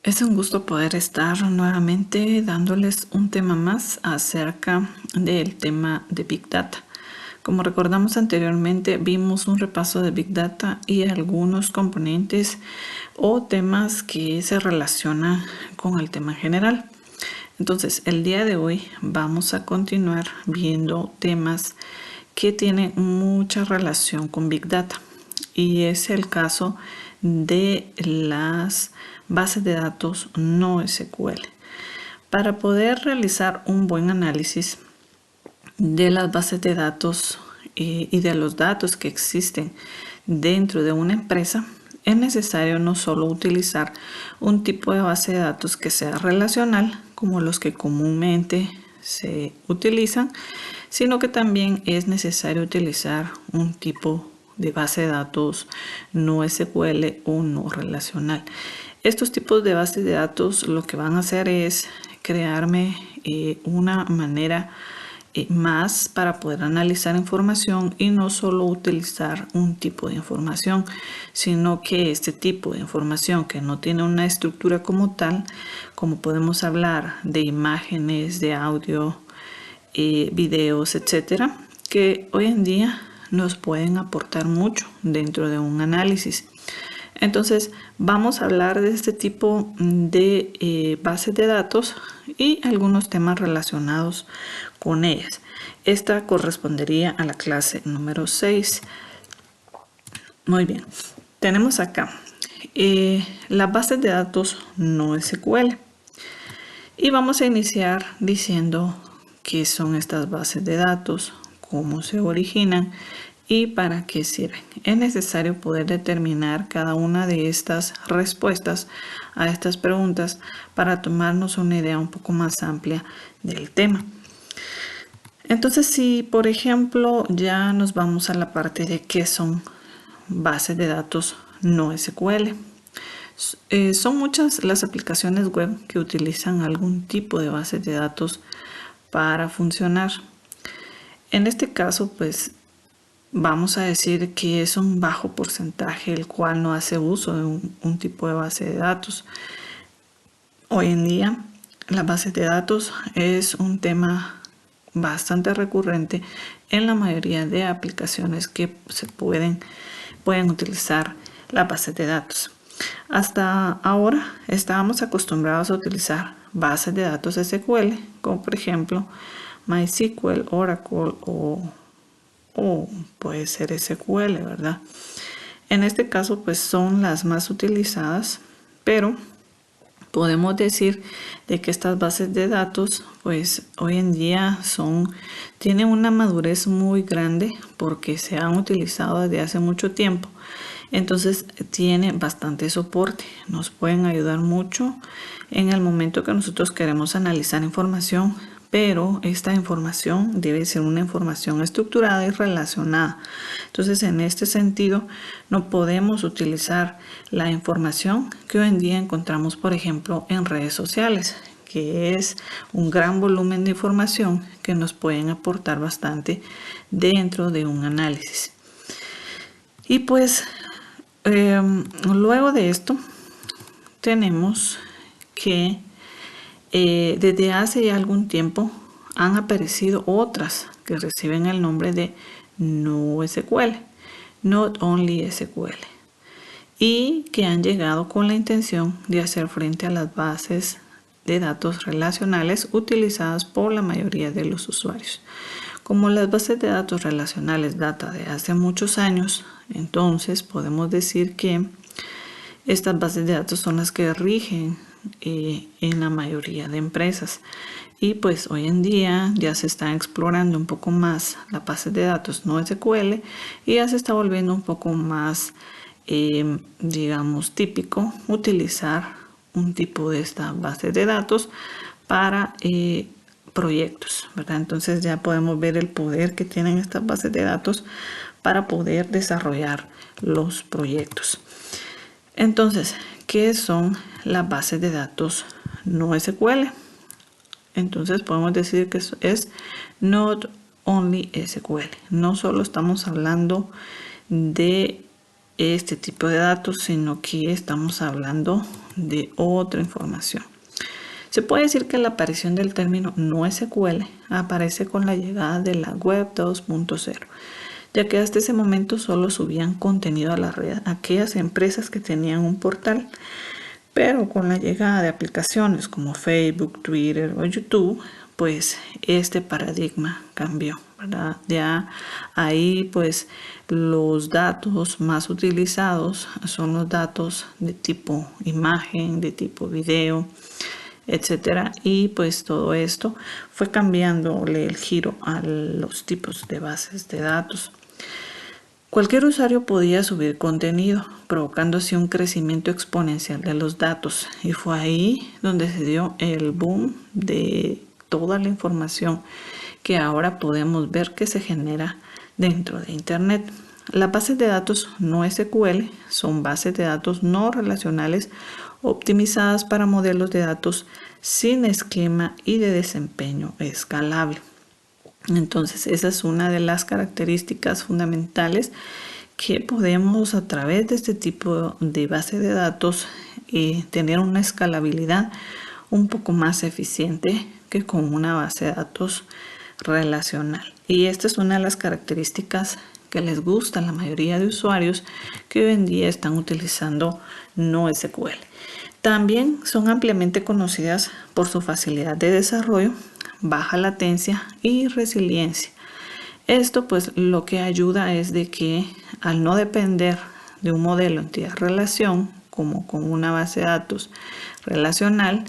Es un gusto poder estar nuevamente dándoles un tema más acerca del tema de Big Data. Como recordamos anteriormente, vimos un repaso de Big Data y algunos componentes o temas que se relacionan con el tema en general. Entonces, el día de hoy vamos a continuar viendo temas que tienen mucha relación con Big Data. Y es el caso de las bases de datos no SQL. Para poder realizar un buen análisis de las bases de datos y de los datos que existen dentro de una empresa, es necesario no solo utilizar un tipo de base de datos que sea relacional, como los que comúnmente se utilizan, sino que también es necesario utilizar un tipo de base de datos no SQL o no relacional. Estos tipos de bases de datos lo que van a hacer es crearme una manera más para poder analizar información y no solo utilizar un tipo de información, sino que este tipo de información que no tiene una estructura como tal, como podemos hablar de imágenes, de audio, videos, etcétera, que hoy en día nos pueden aportar mucho dentro de un análisis. Entonces vamos a hablar de este tipo de bases de datos y algunos temas relacionados con ellas. Esta correspondería a la clase número 6. Muy bien, tenemos acá las bases de datos no SQL. Y vamos a iniciar diciendo qué son estas bases de datos, cómo se originan y para qué sirven. Es necesario poder determinar cada una de estas respuestas a estas preguntas para tomarnos una idea un poco más amplia del tema. Entonces, si por ejemplo ya nos vamos a la parte de qué son bases de datos no SQL. Son muchas las aplicaciones web que utilizan algún tipo de base de datos para funcionar. En este caso, pues vamos a decir que es un bajo porcentaje el cual no hace uso de un tipo de base de datos. Hoy en día, las bases de datos es un tema bastante recurrente en la mayoría de aplicaciones que se pueden utilizar las bases de datos. Hasta ahora estábamos acostumbrados a utilizar bases de datos SQL, como por ejemplo MySQL, Oracle o puede ser SQL, ¿verdad? En este caso, pues son las más utilizadas, pero podemos decir de que estas bases de datos, pues hoy en día tienen una madurez muy grande porque se han utilizado desde hace mucho tiempo. Entonces tiene bastante soporte, nos pueden ayudar mucho en el momento que nosotros queremos analizar información, pero esta información debe ser una información estructurada y relacionada. Entonces, en este sentido, no podemos utilizar la información que hoy en día encontramos, por ejemplo, en redes sociales, que es un gran volumen de información que nos pueden aportar bastante dentro de un análisis. Y pues luego de esto tenemos que desde hace ya algún tiempo han aparecido otras que reciben el nombre de NoSQL, Not Only SQL, y que han llegado con la intención de hacer frente a las bases de datos relacionales utilizadas por la mayoría de los usuarios. Como las bases de datos relacionales datan de hace muchos años, entonces podemos decir que estas bases de datos son las que rigen en la mayoría de empresas. Y pues hoy en día ya se está explorando un poco más la base de datos no SQL y ya se está volviendo un poco más, digamos, típico utilizar un tipo de esta base de datos para proyectos, ¿verdad? Entonces ya podemos ver el poder que tienen estas bases de datos para poder desarrollar los proyectos. Entonces, ¿qué son las bases de datos no SQL? Entonces podemos decir que es Not Only SQL. No solo estamos hablando de este tipo de datos, sino que estamos hablando de otra información. Se puede decir que la aparición del término NoSQL aparece con la llegada de la Web 2.0, ya que hasta ese momento solo subían contenido a la red aquellas empresas que tenían un portal, pero con la llegada de aplicaciones como Facebook, Twitter o YouTube, pues este paradigma cambió, ¿verdad? Ya ahí pues los datos más utilizados son los datos de tipo imagen, de tipo video, etcétera, y pues todo esto fue cambiándole el giro a los tipos de bases de datos. Cualquier usuario podía subir contenido, provocando así un crecimiento exponencial de los datos, y fue ahí donde se dio el boom de toda la información que ahora podemos ver que se genera dentro de Internet. Las bases de datos NoSQL son bases de datos no relacionales optimizadas para modelos de datos sin esquema y de desempeño escalable. Entonces, esa es una de las características fundamentales que podemos a través de este tipo de base de datos tener una escalabilidad un poco más eficiente que con una base de datos relacional. Y esta es una de las características que les gusta a la mayoría de usuarios que hoy en día están utilizando NoSQL. También son ampliamente conocidas por su facilidad de desarrollo, baja latencia y resiliencia. Esto pues lo que ayuda es de que al no depender de un modelo entidad-relación como con una base de datos relacional,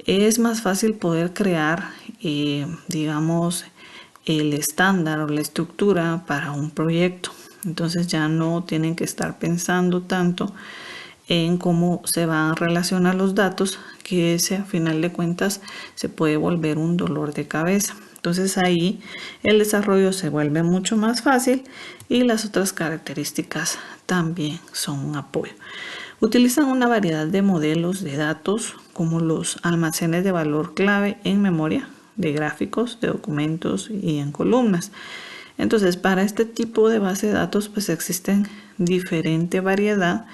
es más fácil poder crear, digamos, el estándar o la estructura para un proyecto. Entonces ya no tienen que estar pensando tanto en cómo se van a relacionar los datos, que ese a final de cuentas se puede volver un dolor de cabeza. Entonces ahí el desarrollo se vuelve mucho más fácil y las otras características también son un apoyo. Utilizan una variedad de modelos de datos como los almacenes de valor clave en memoria, de gráficos, de documentos y en columnas. Entonces para este tipo de base de datos pues existen diferente variedad,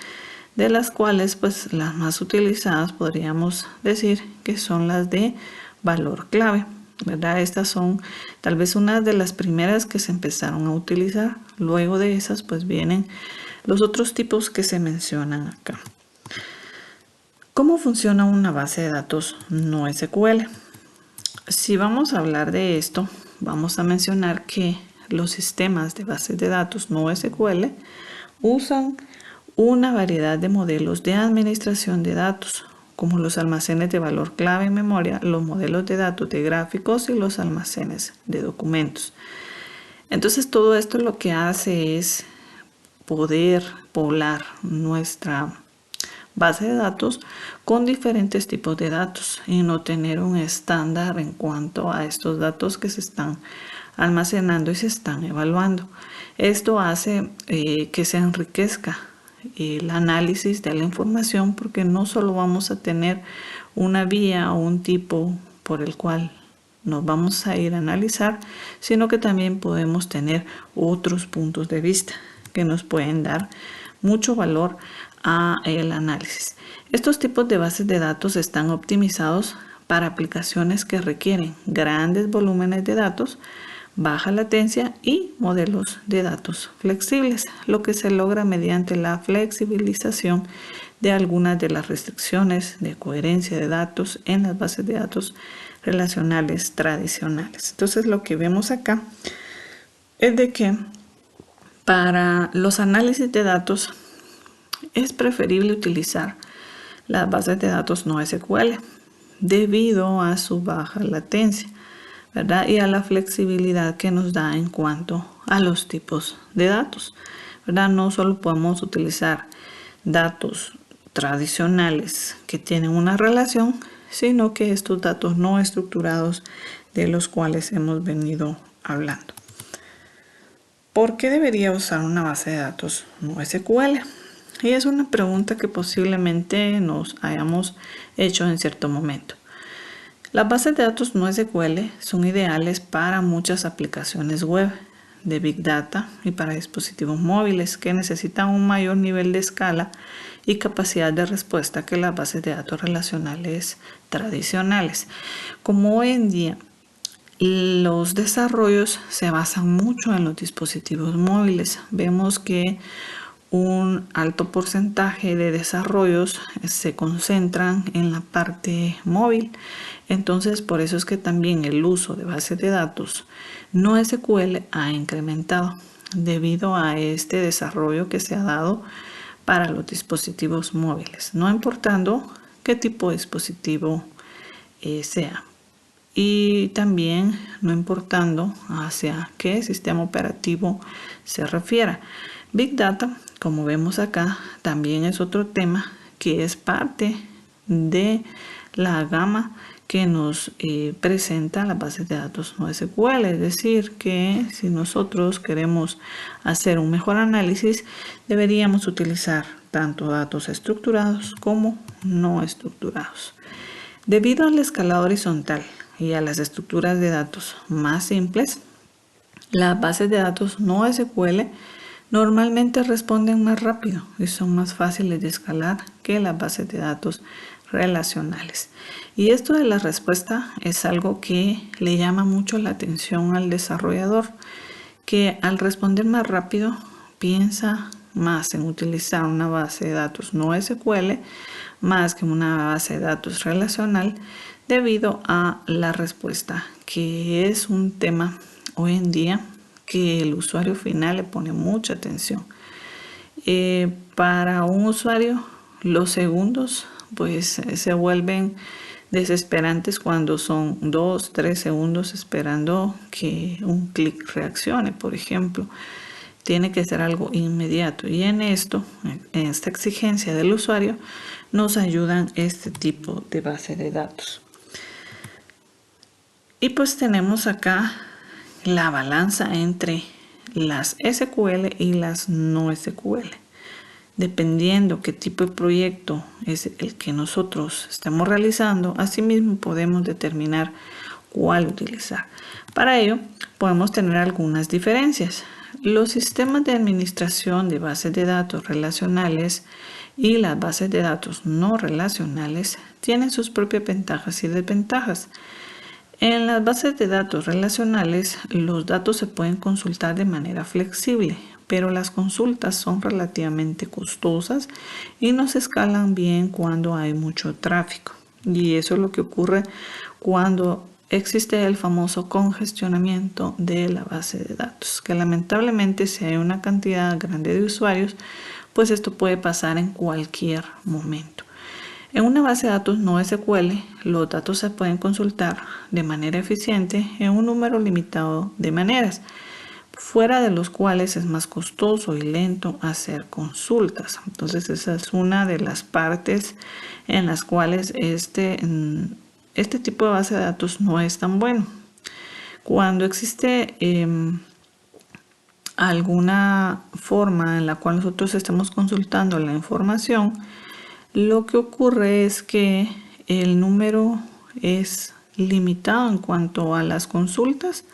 de las cuales pues las más utilizadas podríamos decir que son las de valor clave, ¿verdad? Estas son tal vez una de las primeras que se empezaron a utilizar. Luego de esas pues vienen los otros tipos que se mencionan acá. ¿Cómo funciona una base de datos NoSQL? Si vamos a hablar de esto, vamos a mencionar que los sistemas de bases de datos NoSQL usan una variedad de modelos de administración de datos, como los almacenes de valor clave en memoria, los modelos de datos de gráficos y los almacenes de documentos. Entonces todo esto lo que hace es poder poblar nuestra base de datos con diferentes tipos de datos y no tener un estándar en cuanto a estos datos que se están almacenando y se están evaluando. Esto hace que se enriquezca el análisis de la información, porque no solo vamos a tener una vía o un tipo por el cual nos vamos a ir a analizar, sino que también podemos tener otros puntos de vista que nos pueden dar mucho valor a el análisis. Estos tipos de bases de datos están optimizados para aplicaciones que requieren grandes volúmenes de datos, baja latencia y modelos de datos flexibles, lo que se logra mediante la flexibilización de algunas de las restricciones de coherencia de datos en las bases de datos relacionales tradicionales. Entonces lo que vemos acá es de que para los análisis de datos es preferible utilizar las bases de datos NoSQL debido a su baja latencia, ¿verdad? Y a la flexibilidad que nos da en cuanto a los tipos de datos, ¿verdad? No solo podemos utilizar datos tradicionales que tienen una relación, sino que estos datos no estructurados de los cuales hemos venido hablando. ¿Por qué debería usar una base de datos NoSQL? Y es una pregunta que posiblemente nos hayamos hecho en cierto momento. Las bases de datos NoSQL son ideales para muchas aplicaciones web, de Big Data y para dispositivos móviles que necesitan un mayor nivel de escala y capacidad de respuesta que las bases de datos relacionales tradicionales. Como hoy en día los desarrollos se basan mucho en los dispositivos móviles, vemos que un alto porcentaje de desarrollos se concentran en la parte móvil. Entonces, por eso es que también el uso de bases de datos no SQL ha incrementado debido a este desarrollo que se ha dado para los dispositivos móviles, no importando qué tipo de dispositivo sea. Y también no importando hacia qué sistema operativo se refiera. Big Data, como vemos acá, también es otro tema que es parte de la gama que nos presenta las bases de datos no SQL. Es decir, que si nosotros queremos hacer un mejor análisis, deberíamos utilizar tanto datos estructurados como no estructurados. Debido a la escala horizontal y a las estructuras de datos más simples, las bases de datos no SQL normalmente responden más rápido y son más fáciles de escalar que las bases de datos relacionales. Y esto de la respuesta es algo que le llama mucho la atención al desarrollador, que al responder más rápido piensa más en utilizar una base de datos no SQL más que una base de datos relacional debido a la respuesta, que es un tema hoy en día que el usuario final le pone mucha atención. Para un usuario los segundos pues se vuelven desesperantes cuando son 2-3 segundos esperando que un clic reaccione, por ejemplo. Tiene que ser algo inmediato, y en esto, en esta exigencia del usuario, nos ayudan este tipo de base de datos. Y pues tenemos acá la balanza entre las SQL y las no SQL. Dependiendo qué tipo de proyecto es el que nosotros estemos realizando, asimismo podemos determinar cuál utilizar. Para ello podemos tener algunas diferencias. Los sistemas de administración de bases de datos relacionales y las bases de datos no relacionales tienen sus propias ventajas y desventajas. En las bases de datos relacionales, los datos se pueden consultar de manera flexible, pero las consultas son relativamente costosas y no se escalan bien cuando hay mucho tráfico. Y eso es lo que ocurre cuando existe el famoso congestionamiento de la base de datos, que lamentablemente si hay una cantidad grande de usuarios, pues esto puede pasar en cualquier momento. En una base de datos no SQL, los datos se pueden consultar de manera eficiente en un número limitado de maneras, fuera de los cuales es más costoso y lento hacer consultas. Entonces esa es una de las partes en las cuales este tipo de base de datos no es tan bueno. Cuando existe alguna forma en la cual nosotros estemos consultando la información, lo que ocurre es que el número es limitado en cuanto a las consultas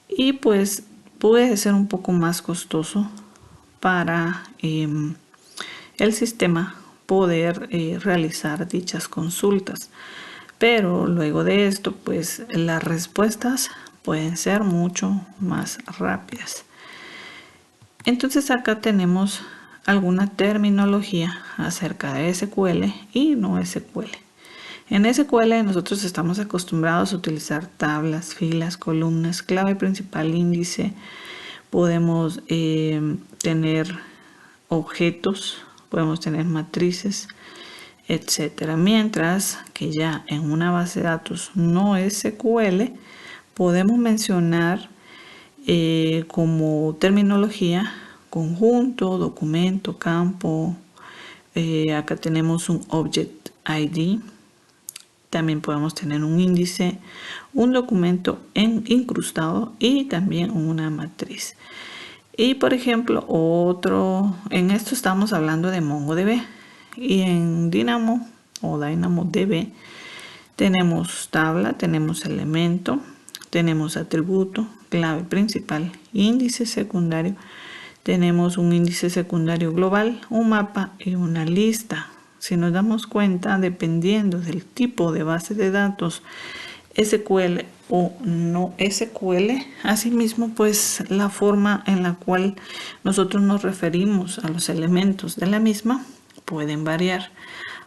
y pues puede ser un poco más costoso para el sistema poder realizar dichas consultas. Pero luego de esto, pues las respuestas pueden ser mucho más rápidas. Entonces acá tenemos alguna terminología acerca de SQL y no SQL. En SQL nosotros estamos acostumbrados a utilizar tablas, filas, columnas, clave principal, índice. Podemos tener objetos, podemos tener matrices, etcétera. Mientras que ya en una base de datos no SQL podemos mencionar como terminología conjunto, documento, campo. Acá tenemos un object ID. También podemos tener un índice, un documento incrustado y también una matriz. Y por ejemplo, en esto estamos hablando de MongoDB. Y en Dynamo o DynamoDB tenemos tabla, tenemos elemento, tenemos atributo, clave principal, índice secundario. Tenemos un índice secundario global, un mapa y una lista. Si nos damos cuenta, dependiendo del tipo de base de datos, SQL o no SQL, asimismo, pues la forma en la cual nosotros nos referimos a los elementos de la misma pueden variar,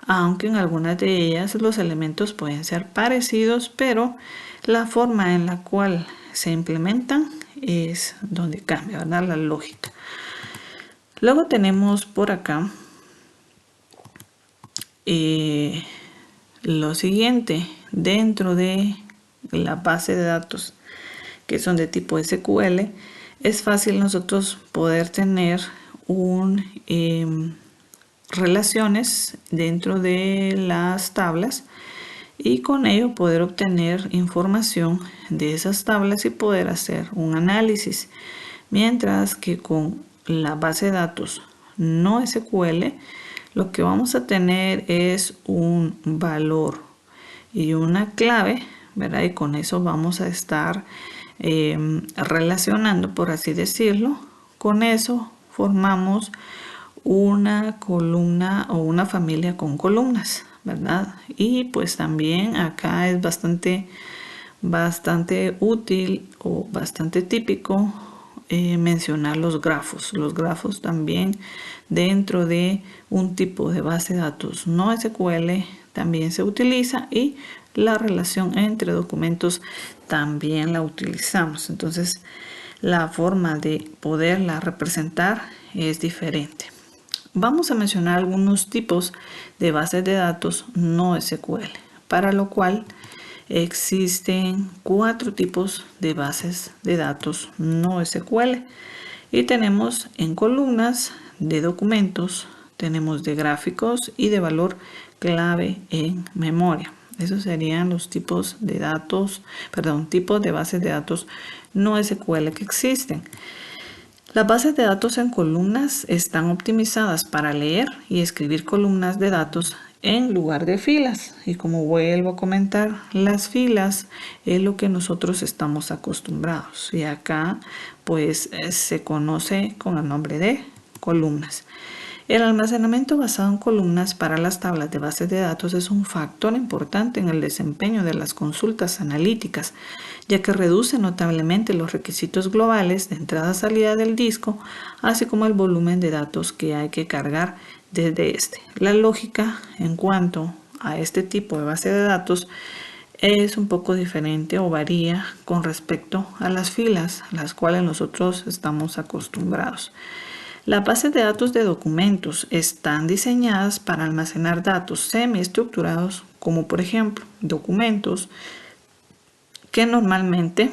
aunque en algunas de ellas los elementos pueden ser parecidos, pero la forma en la cual se implementan es donde cambia, ¿verdad? La lógica. Luego tenemos por acá lo siguiente, dentro de la base de datos que son de tipo SQL, es fácil nosotros poder tener relaciones dentro de las tablas y con ello poder obtener información de esas tablas y poder hacer un análisis. Mientras que con la base de datos no SQL, lo que vamos a tener es un valor y una clave, ¿verdad? Y con eso vamos a estar relacionando, por así decirlo. Con eso formamos una columna o una familia con columnas, ¿verdad? Y pues también acá es bastante útil o bastante típico mencionar los grafos. Los grafos también dentro de un tipo de base de datos no SQL también se utiliza, y la relación entre documentos también la utilizamos. Entonces la forma de poderla representar es diferente. Vamos a mencionar algunos tipos de bases de datos no SQL, para lo cual existen 4 tipos de bases de datos no SQL y tenemos en columnas de documentos, tenemos de gráficos y de valor clave en memoria. Esos serían los tipos de datos, tipos de bases de datos no SQL que existen. Las bases de datos en columnas están optimizadas para leer y escribir columnas de datos en lugar de filas, y como vuelvo a comentar, las filas es lo que nosotros estamos acostumbrados y acá pues se conoce con el nombre de columnas. El almacenamiento basado en columnas para las tablas de bases de datos es un factor importante en el desempeño de las consultas analíticas, ya que reduce notablemente los requisitos globales de entrada-salida del disco, así como el volumen de datos que hay que cargar desde este. La lógica en cuanto a este tipo de base de datos es un poco diferente o varía con respecto a las filas a las cuales nosotros estamos acostumbrados. Las bases de datos de documentos están diseñadas para almacenar datos semiestructurados, como por ejemplo documentos que normalmente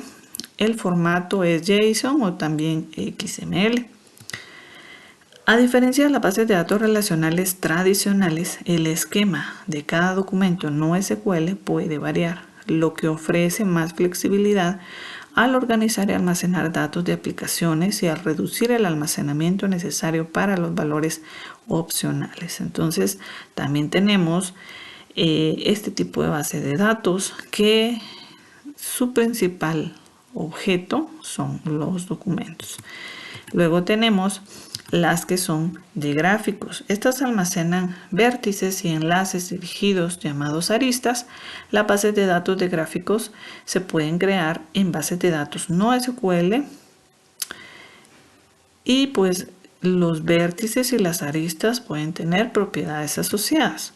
el formato es JSON o también XML. A diferencia de las bases de datos relacionales tradicionales, el esquema de cada documento no SQL puede variar, lo que ofrece más flexibilidad al organizar y almacenar datos de aplicaciones y al reducir el almacenamiento necesario para los valores opcionales. Entonces, también tenemos este tipo de base de datos que su principal objeto son los documentos. Luego tenemos las que son de gráficos. Estas almacenan vértices y enlaces dirigidos llamados aristas. Las bases de datos de gráficos se pueden crear en bases de datos no SQL y pues los vértices y las aristas pueden tener propiedades asociadas.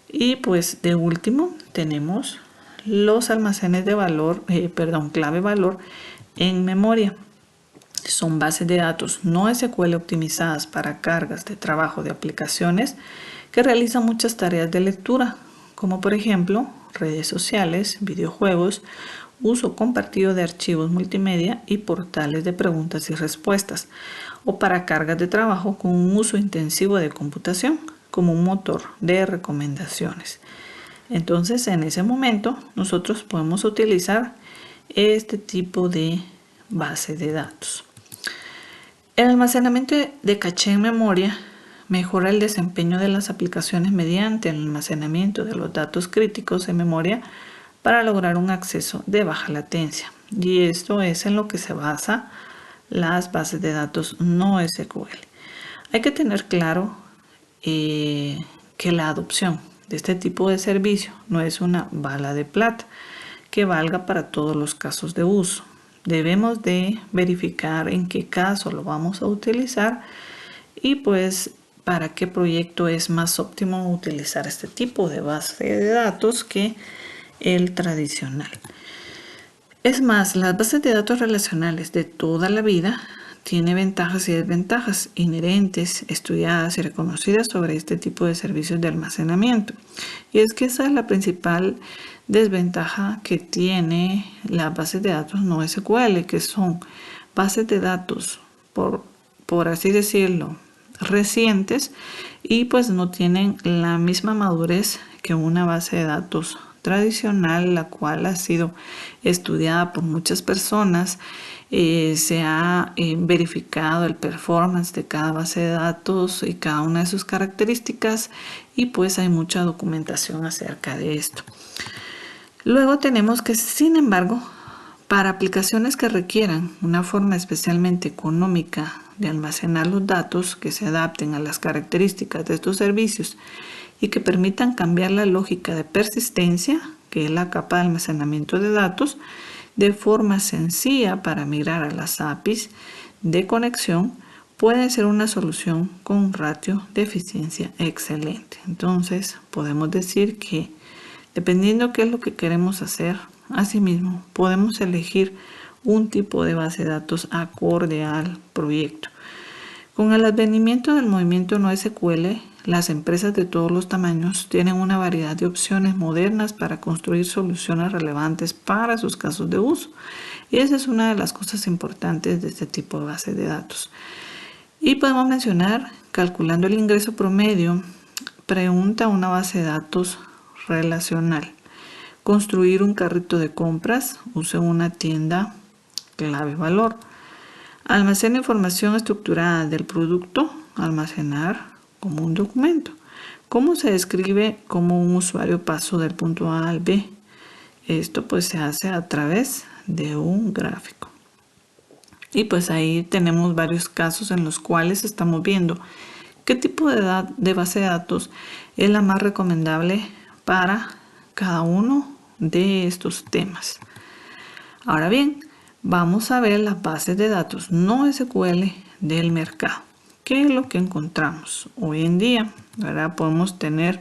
Y pues de último tenemos los almacenes de valor, clave valor en memoria. Son bases de datos no SQL optimizadas para cargas de trabajo de aplicaciones que realizan muchas tareas de lectura, como por ejemplo redes sociales, videojuegos, uso compartido de archivos multimedia y portales de preguntas y respuestas, o para cargas de trabajo con un uso intensivo de computación, como un motor de recomendaciones. Entonces, en ese momento, nosotros podemos utilizar este tipo de base de datos. El almacenamiento de caché en memoria mejora el desempeño de las aplicaciones mediante el almacenamiento de los datos críticos en memoria para lograr un acceso de baja latencia. Y esto es en lo que se basa las bases de datos no SQL. Hay que tener claro que la adopción de este tipo de servicio no es una bala de plata que valga para todos los casos de uso. Debemos de verificar en qué caso lo vamos a utilizar y pues para qué proyecto es más óptimo utilizar este tipo de base de datos que el tradicional. Es más, las bases de datos relacionales de toda la vida tienen ventajas y desventajas inherentes, estudiadas y reconocidas sobre este tipo de servicios de almacenamiento. Y es que esa es la principal desventaja que tiene las bases de datos no SQL, que son bases de datos, por así decirlo, recientes y pues no tienen la misma madurez que una base de datos tradicional, la cual ha sido estudiada por muchas personas. Se ha verificado el performance de cada base de datos y cada una de sus características y pues hay mucha documentación acerca de esto. Luego tenemos que, sin embargo, para aplicaciones que requieran una forma especialmente económica de almacenar los datos que se adapten a las características de estos servicios y que permitan cambiar la lógica de persistencia, que es la capa de almacenamiento de datos, de forma sencilla para migrar a las APIs de conexión, puede ser una solución con un ratio de eficiencia excelente. Entonces, podemos decir que dependiendo qué es lo que queremos hacer, asimismo, podemos elegir un tipo de base de datos acorde al proyecto. Con el advenimiento del movimiento no SQL, las empresas de todos los tamaños tienen una variedad de opciones modernas para construir soluciones relevantes para sus casos de uso. Y esa es una de las cosas importantes de este tipo de base de datos. Y podemos mencionar, calculando el ingreso promedio, pregunta una base de datos relacional. Construir un carrito de compras, use una tienda clave valor. Almacena información estructurada del producto, almacenar como un documento. ¿Cómo se describe cómo un usuario pasó del punto A al B? Esto pues se hace a través de un gráfico. Y pues ahí tenemos varios casos en los cuales estamos viendo qué tipo de base de datos es la más recomendable para cada uno de estos temas. Ahora bien, vamos a ver las bases de datos no SQL del mercado. ¿Qué es lo que encontramos hoy en día? ¿Verdad? Podemos tener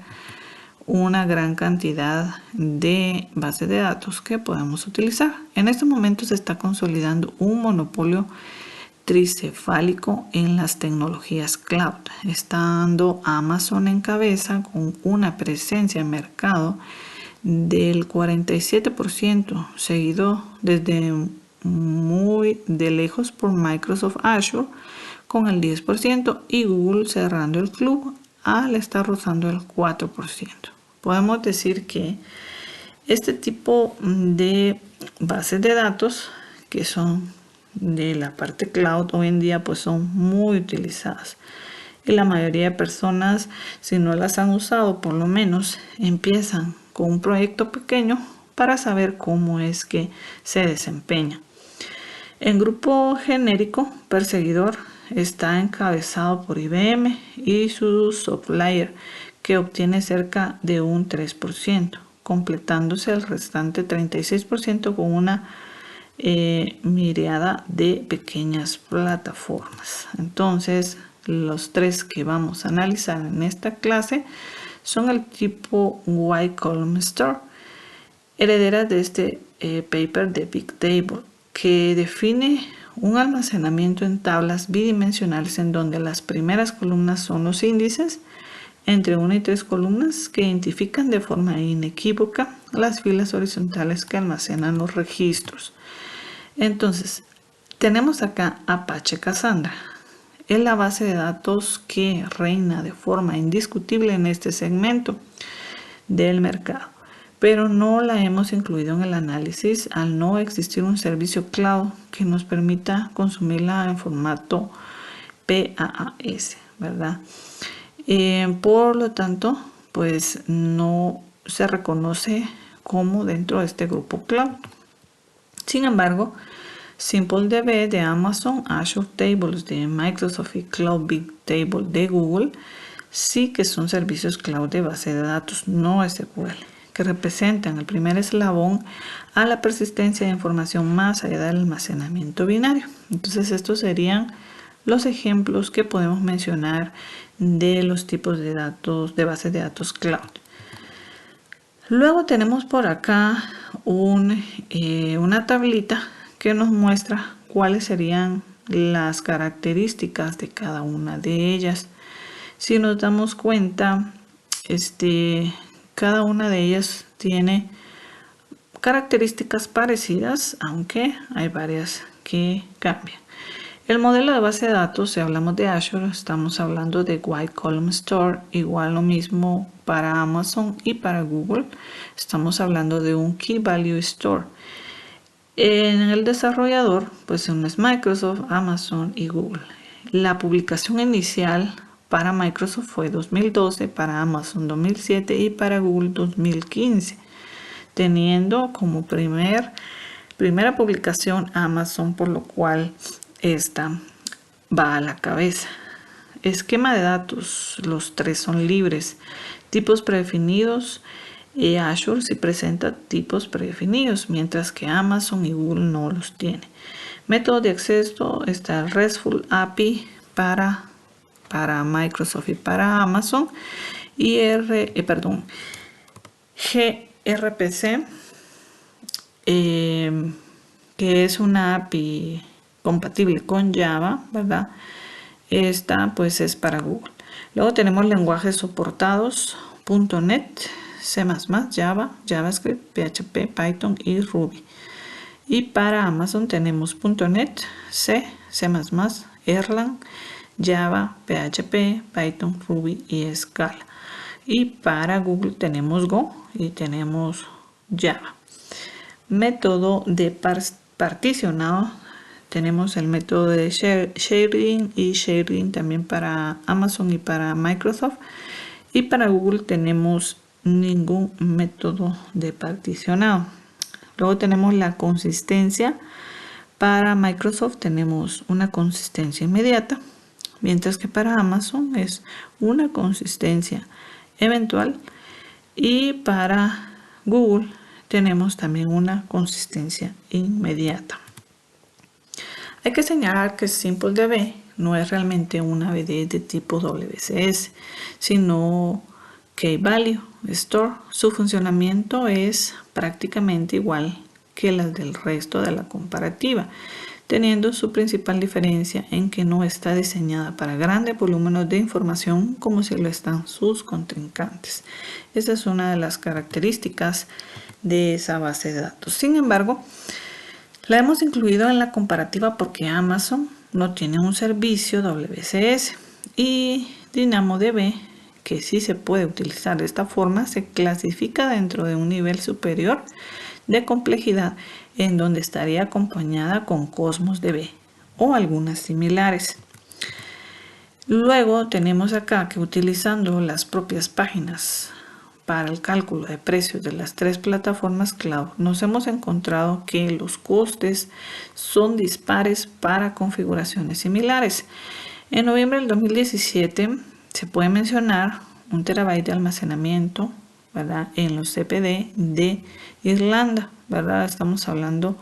una gran cantidad de bases de datos que podemos utilizar. En este momento se está consolidando un monopolio tricefálico en las tecnologías cloud, estando Amazon en cabeza con una presencia en mercado del 47%, seguido desde muy de lejos por Microsoft Azure con el 10% y Google cerrando el club al estar rozando el 4%. Podemos decir que este tipo de bases de datos que son de la parte cloud hoy en día pues son muy utilizadas y la mayoría de personas, si no las han usado, por lo menos empiezan con un proyecto pequeño para saber cómo es que se desempeña. El grupo genérico perseguidor está encabezado por IBM y su supplier, que obtiene cerca de un 3%, completándose el restante 36% con una miriada de pequeñas plataformas. Entonces, los tres que vamos a analizar en esta clase son el tipo Y Column Store, herederas de este paper de Bigtable, que define un almacenamiento en tablas bidimensionales en donde las primeras columnas son los índices, entre 1 y 3 columnas que identifican de forma inequívoca las filas horizontales que almacenan los registros. Entonces, tenemos acá Apache Cassandra. Es la base de datos que reina de forma indiscutible en este segmento del mercado, pero no la hemos incluido en el análisis al no existir un servicio cloud que nos permita consumirla en formato PaaS, ¿verdad? Por lo tanto, pues no se reconoce como dentro de este grupo cloud. Sin embargo, SimpleDB de Amazon, Azure Tables de Microsoft y Cloud Big Table de Google sí que son servicios cloud de base de datos, no SQL, que representan el primer eslabón a la persistencia de información más allá del almacenamiento binario. Entonces estos serían los ejemplos que podemos mencionar de los tipos de datos de base de datos cloud. Luego tenemos por acá una tablita que nos muestra cuáles serían las características de cada una de ellas. Si nos damos cuenta, cada una de ellas tiene características parecidas, aunque hay varias que cambian. El modelo de base de datos, si hablamos de Azure, estamos hablando de White Column Store, igual lo mismo para Amazon y para Google. Estamos hablando de un Key Value Store. En el desarrollador, pues uno es Microsoft, Amazon y Google. La publicación inicial para Microsoft fue 2012, para Amazon 2007 y para Google 2015, teniendo como primera publicación Amazon, por lo cual esta va a la cabeza. Esquema de datos, los tres son libres. Tipos predefinidos, Azure sí presenta tipos predefinidos, mientras que Amazon y Google no los tiene. Método de acceso está el RESTful API para Microsoft y para Amazon, y gRPC, que es una API compatible con Java, ¿verdad? Esta pues es para Google. Luego tenemos lenguajes soportados, .NET, C++, Java, JavaScript, PHP, Python y Ruby. Y para Amazon tenemos .NET, C++, Erlang, Java, PHP, Python, Ruby y Scala. Y para Google tenemos Go y tenemos Java. Método de particionado, tenemos el método de sharing y sharing también para Amazon y para Microsoft. Y para Google tenemos ningún método de particionado. Luego tenemos la consistencia. Para Microsoft tenemos una consistencia inmediata, mientras que para Amazon es una consistencia eventual, y para Google tenemos también una consistencia inmediata. Hay que señalar que SimpleDB no es realmente una BD de tipo WCS, sino Key Value Store. Su funcionamiento es prácticamente igual que las del resto de la comparativa, teniendo su principal diferencia en que no está diseñada para grandes volúmenes de información como si lo están sus contrincantes. Esa es una de las características de esa base de datos. Sin embargo, la hemos incluido en la comparativa porque Amazon no tiene un servicio WCS, y DynamoDB, que sí se puede utilizar de esta forma, se clasifica dentro de un nivel superior de complejidad, en donde estaría acompañada con Cosmos DB o algunas similares. Luego tenemos acá que, utilizando las propias páginas para el cálculo de precios de las tres plataformas cloud, nos hemos encontrado que los costes son dispares para configuraciones similares. En noviembre del 2017 se puede mencionar 1 terabyte de almacenamiento, ¿verdad?, en los CPD de Irlanda, ¿verdad? Estamos hablando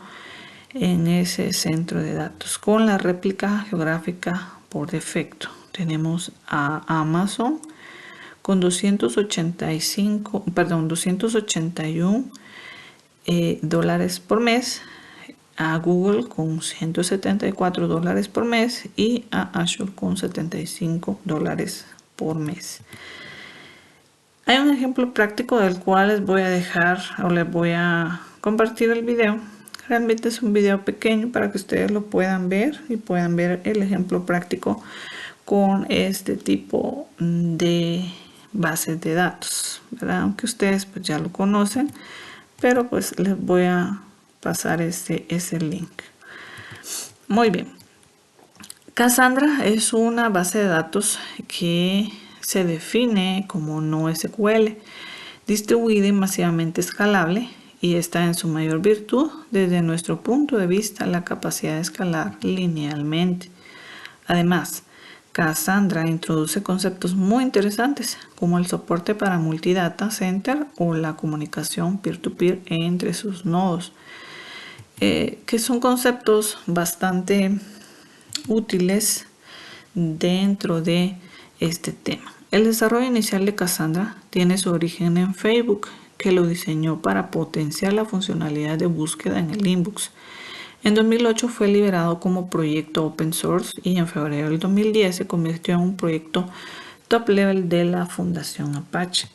en ese centro de datos con la réplica geográfica por defecto. Tenemos a Amazon con 281 dólares por mes, a Google con 174 dólares por mes y a Azure con 75 dólares por mes. Hay un ejemplo práctico del cual les voy a dejar o les voy a compartir el video. Realmente es un video pequeño para que ustedes lo puedan ver y puedan ver el ejemplo práctico con este tipo de bases de datos, ¿verdad? Aunque ustedes pues ya lo conocen, pero pues les voy a pasar ese link. Muy bien. Cassandra es una base de datos que se define como no SQL, distribuida y masivamente escalable, y está en su mayor virtud desde nuestro punto de vista la capacidad de escalar linealmente. Además, Cassandra introduce conceptos muy interesantes como el soporte para multidata center o la comunicación peer-to-peer entre sus nodos, que son conceptos bastante útiles dentro de este tema. El desarrollo inicial de Cassandra tiene su origen en Facebook, que lo diseñó para potenciar la funcionalidad de búsqueda en el inbox. En 2008 fue liberado como proyecto open source y en febrero del 2010 se convirtió en un proyecto top level de la Fundación Apache.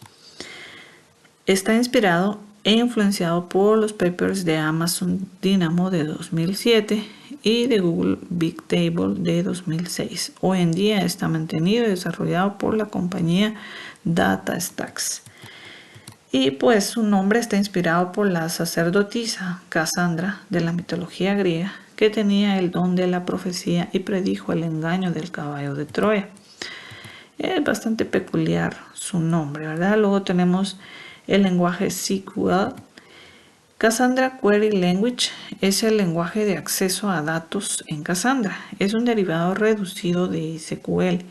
Está inspirado e influenciado por los papers de Amazon Dynamo de 2007 y de Google Bigtable de 2006. Hoy en día está mantenido y desarrollado por la compañía DataStax. Y pues su nombre está inspirado por la sacerdotisa Cassandra de la mitología griega, que tenía el don de la profecía y predijo el engaño del caballo de Troya. Es bastante peculiar su nombre, ¿verdad? Luego tenemos el lenguaje SQL. Cassandra Query Language es el lenguaje de acceso a datos en Cassandra. Es un derivado reducido de SQL.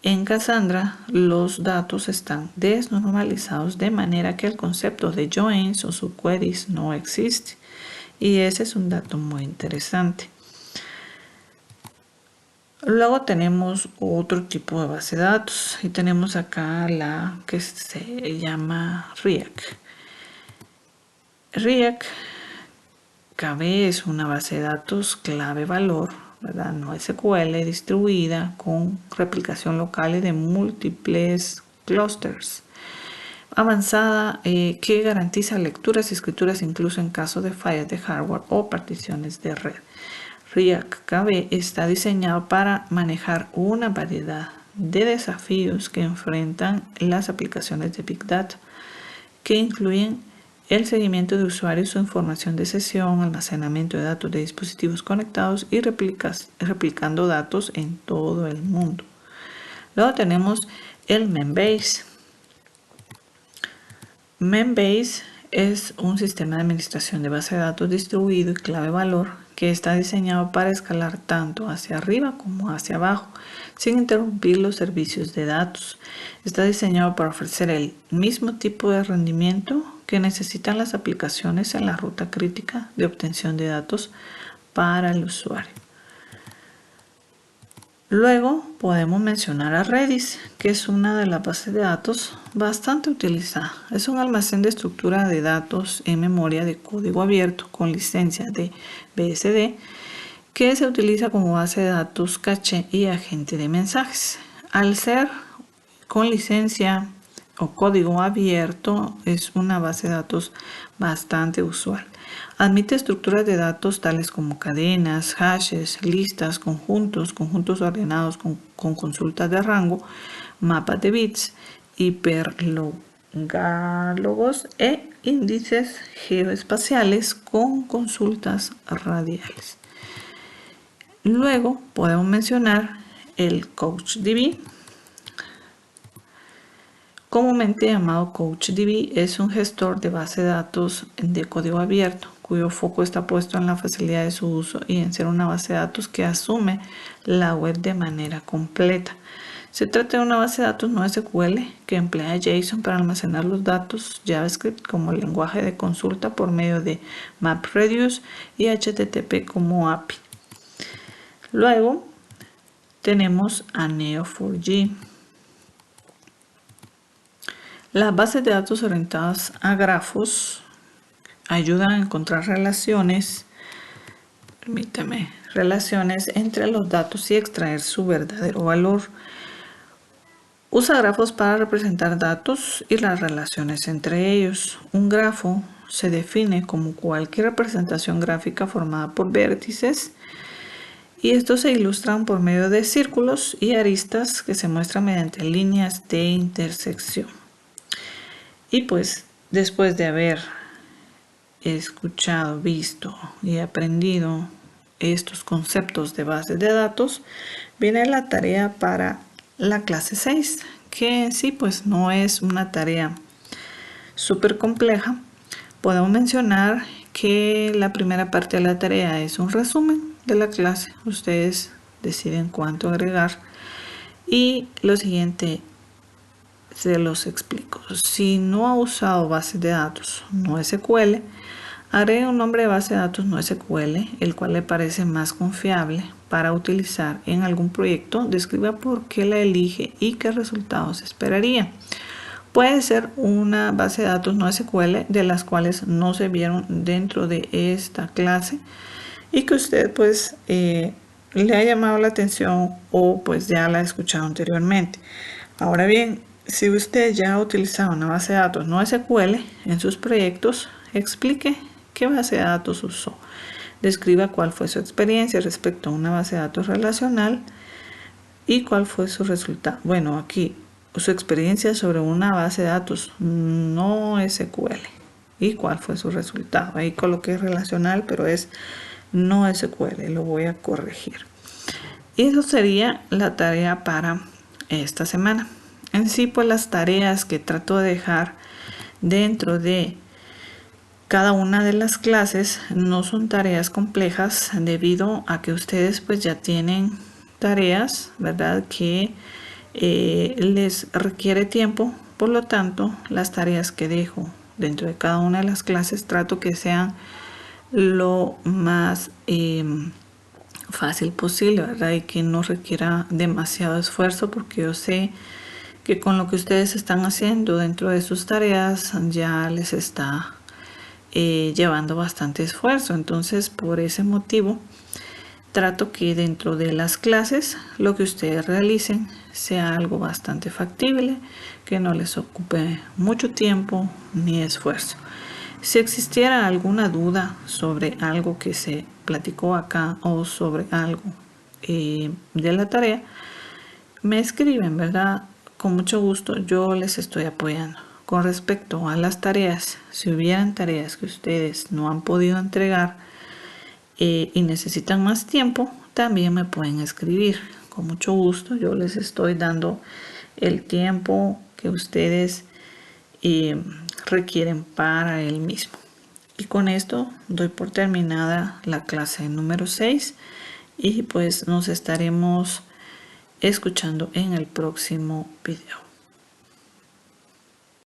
En Cassandra, los datos están desnormalizados de manera que el concepto de joins o subqueries no existe. Y ese es un dato muy interesante. Luego tenemos otro tipo de base de datos y tenemos acá la que se llama RIAC. RIAC KB es una base de datos clave valor, ¿verdad? No SQL, distribuida con replicación local y de múltiples clusters. Avanzada que garantiza lecturas y escrituras incluso en caso de fallas de hardware o particiones de red. RIAC KB está diseñado para manejar una variedad de desafíos que enfrentan las aplicaciones de Big Data, que incluyen el seguimiento de usuarios o información de sesión, almacenamiento de datos de dispositivos conectados y replicando datos en todo el mundo. Luego tenemos el Membase. Membase es un sistema de administración de base de datos distribuido y clave valor que está diseñado para escalar tanto hacia arriba como hacia abajo, sin interrumpir los servicios de datos. Está diseñado para ofrecer el mismo tipo de rendimiento que necesitan las aplicaciones en la ruta crítica de obtención de datos para el usuario. Luego podemos mencionar a Redis, que es una de las bases de datos bastante utilizada. Es un almacén de estructura de datos en memoria de código abierto con licencia de BSD que se utiliza como base de datos caché y agente de mensajes. Al ser con licencia o código abierto, es una base de datos bastante usual. Admite estructuras de datos tales como cadenas, hashes, listas, conjuntos ordenados con consultas de rango, mapas de bits, hiperlogálogos e índices geoespaciales con consultas radiales. Luego podemos mencionar el CouchDB. Comúnmente llamado CouchDB, es un gestor de base de datos de código abierto, cuyo foco está puesto en la facilidad de su uso y en ser una base de datos que asume la web de manera completa. Se trata de una base de datos no SQL que emplea JSON para almacenar los datos, JavaScript como lenguaje de consulta por medio de MapReduce y HTTP como API. Luego tenemos a Neo4j. Las bases de datos orientadas a grafos ayudan a encontrar relaciones entre los datos y extraer su verdadero valor. Usa grafos para representar datos y las relaciones entre ellos. Un grafo se define como cualquier representación gráfica formada por vértices y estos se ilustran por medio de círculos y aristas que se muestran mediante líneas de intersección. Y pues después de haber escuchado, visto y aprendido estos conceptos de bases de datos, viene la tarea para la clase 6, que en sí pues no es una tarea súper compleja, Podemos mencionar que la primera parte de la tarea es un resumen de la clase. Ustedes deciden cuánto agregar. Y lo siguiente se los explico. Si no ha usado bases de datos NoSQL, agregue un nombre de base de datos NoSQL, el cual le parece más confiable para utilizar en algún proyecto. Describa por qué la elige y qué resultados esperaría. Puede ser una base de datos NoSQL de las cuales no se vieron dentro de esta clase y que usted pues le ha llamado la atención o pues ya la ha escuchado anteriormente. Ahora bien, si usted ya ha utilizado una base de datos NoSQL en sus proyectos, explique qué base de datos usó. Describa cuál fue su experiencia respecto a una base de datos relacional y cuál fue su resultado. Bueno, aquí su experiencia sobre una base de datos NoSQL y cuál fue su resultado. Ahí coloqué relacional, pero es NoSQL, lo voy a corregir. Y eso sería la tarea para esta semana. En sí, pues las tareas que trato de dejar dentro de cada una de las clases no son tareas complejas debido a que ustedes pues ya tienen tareas, ¿verdad? Que les requiere tiempo. Por lo tanto, las tareas que dejo dentro de cada una de las clases trato que sean lo más fácil posible, ¿verdad? Y que no requiera demasiado esfuerzo, porque yo sé que con lo que ustedes están haciendo dentro de sus tareas ya les está llevando bastante esfuerzo. Entonces, por ese motivo, trato que dentro de las clases lo que ustedes realicen sea algo bastante factible, que no les ocupe mucho tiempo ni esfuerzo. Si existiera alguna duda sobre algo que se platicó acá o sobre algo de la tarea, me escriben, ¿verdad? Con mucho gusto yo les estoy apoyando. Con respecto a las tareas, si hubieran tareas que ustedes no han podido entregar y necesitan más tiempo, también me pueden escribir. Con mucho gusto yo les estoy dando el tiempo que ustedes requieren para el mismo. Y con esto doy por terminada la clase número 6 y pues nos estaremos escuchando en el próximo video.